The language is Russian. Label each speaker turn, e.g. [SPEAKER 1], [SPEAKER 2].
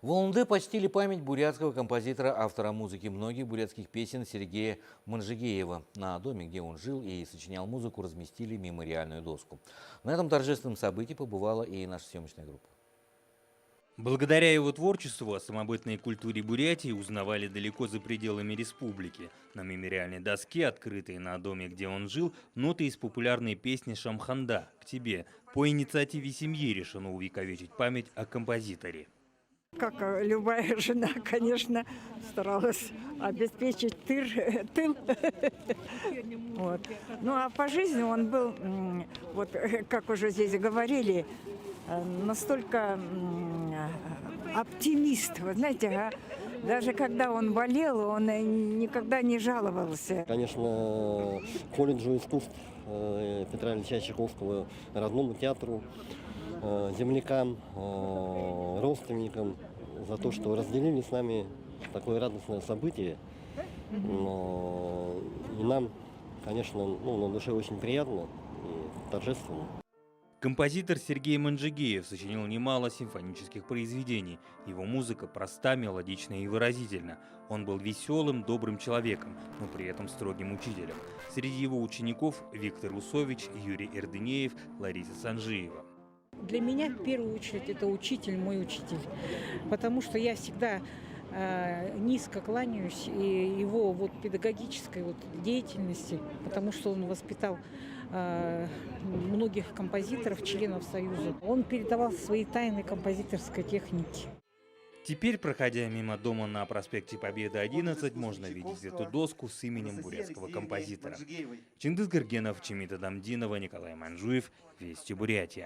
[SPEAKER 1] В Улан-Удэ почтили память бурятского композитора, автора музыки многих бурятских песен Сергея Манжигеева. На доме, где он жил и сочинял музыку, разместили мемориальную доску. На этом торжественном событии побывала и наша съемочная группа.
[SPEAKER 2] Благодаря его творчеству о самобытной культуре Бурятии узнавали далеко за пределами республики. На мемориальной доске, открытой на доме, где он жил, ноты из популярной песни «Шамханда» «К тебе». По инициативе семьи решено увековечить память о композиторе.
[SPEAKER 3] Как любая жена, конечно, старалась обеспечить тыл. Вот. Ну а по жизни он был, вот как уже здесь говорили, настолько оптимист. Вы знаете, даже когда он болел, он никогда не жаловался.
[SPEAKER 4] Конечно, колледжу искусств Петра Ильича Чайковского, родному театру, землякам, родственникам за то, что разделили с нами такое радостное событие. И нам, конечно, на душе очень приятно и торжественно.
[SPEAKER 2] Композитор Сергей Манжигеев сочинил немало симфонических произведений. Его музыка проста, мелодична и выразительна. Он был веселым, добрым человеком, но при этом строгим учителем. Среди его учеников Виктор Усович, Юрий Эрдынеев, Лариса Санжиева.
[SPEAKER 5] Для меня в первую очередь это учитель, мой учитель, потому что я всегда низко кланяюсь и его педагогической деятельности, потому что он воспитал многих композиторов, членов Союза. Он передавал свои тайны композиторской техники.
[SPEAKER 2] Теперь, проходя мимо дома на проспекте Победы 11, можно видеть эту доску с именем бурятского композитора. Чингис Гергенов, Чимита Дамдинова, Николай Манжуев. Вести Бурятия.